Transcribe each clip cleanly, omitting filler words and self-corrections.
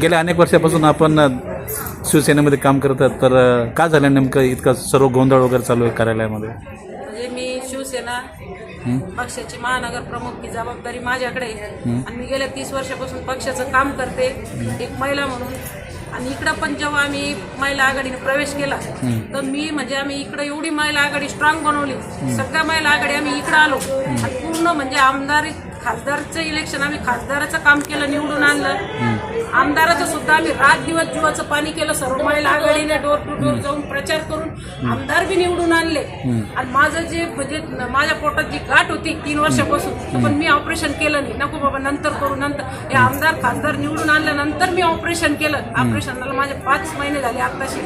गेल्या अनेक वर्षापासून आपण शिवसेनेमध्ये काम करतात, तर का झालं नेमकं इतकं सर्व गोंधळ वगैरे चालू आहे कार्यालयामध्ये? म्हणजे मी शिवसेना पक्षाची महानगर प्रमुख ही जबाबदारी माझ्याकडे आहे आणि मी गेल्या 30 वर्षापासून पक्षाचं काम करते एक महिला म्हणून. आणि इकडं पण जेव्हा आम्ही महिला आघाडीने प्रवेश केला तर मी म्हणजे आम्ही इकडे एवढी महिला आघाडी स्ट्रॉंग बनवली, सगळ्या महिला आघाडी आम्ही इकडे आलो आणि पूर्ण म्हणजे खासदारचं इलेक्शन आम्ही खासदाराचं काम केलं, निवडून आणलं. आमदाराचं सुद्धा आम्ही रात दिवस जीवाचं पाणी केलं, सर्व महिला आघाडीने डोर टू डोर जाऊन प्रचार करून आमदार बी निवडून आणले. आणि माझं जे म्हणजे माझ्या पोटात जी गाठ होती 3 वर्षापासून, पण मी ऑपरेशन केलं नाही, नको बाबा नंतर करू नंतर. हे आमदार खासदार निवडून आणल्यानंतर मी ऑपरेशन केलं. ऑपरेशनला माझे 5 महिने झाले आताशी.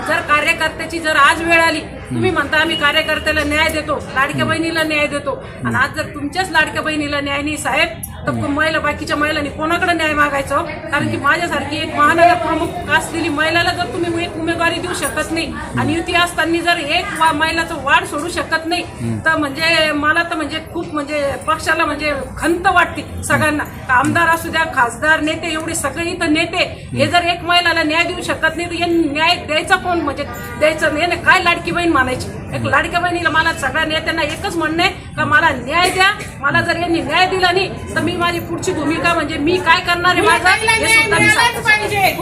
जर कार्यकर्त्याची जर आज वेळ आली, तुम्ही म्हणता आम्ही कार्यकर्त्याला न्याय देतो, लाडक्या बहिणीला न्याय देतो, आणि आज जर तुमच्याच लाडक्या बहिणीला न्याय नाही साहेब, तर महिला बाकीच्या महिलांनी कोणाकडे न्याय मागायचा? कारण की माझ्यासारखी एक महानगर प्रमुख असलेली महिलाला जर तुम्ही एक उमेदवारी देऊ शकत नाही आणि युती असताना जर एक महिलाचं वाढ सोडू शकत नाही, तर म्हणजे मला तर म्हणजे खूप म्हणजे पक्षाला म्हणजे खंत वाटते सगळ्यांना. आमदार असू द्या, खासदार, नेते, एवढे सगळे इथं नेते, हे जर एक महिलाला न्याय देऊ शकत नाही तर यांनी न्याय द्यायचा कोण? म्हणजे द्यायचं नाही, काय लाडकी बहीण मानायची? एक लाडक्या बहिणीला मला सगळ्या नेत्यांना एकच म्हणणं आहे का मला न्याय द्या. मला जर यांनी न्याय दिला नाही तर मी माझी पुढची भूमिका म्हणजे मी काय करणार आहे माझा हे सुद्धा मी सांगते.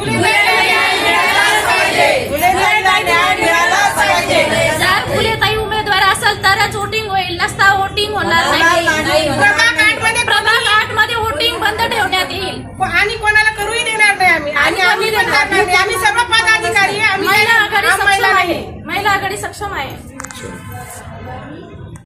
जर फुलेताई उमेदवार असेल तरच वोटिंग होईल, नसता वोटिंग होणार नाही. प्रभाग 8 मध्ये वोटिंग बंद ठेवण्यात येईल आणि कोणाला करूही देणार नाही आम्ही. आणि आम्ही पण करणार नाही. आम्ही सर्व पदाधिकारी आहे. महिला आघाडी सक्षम आहे.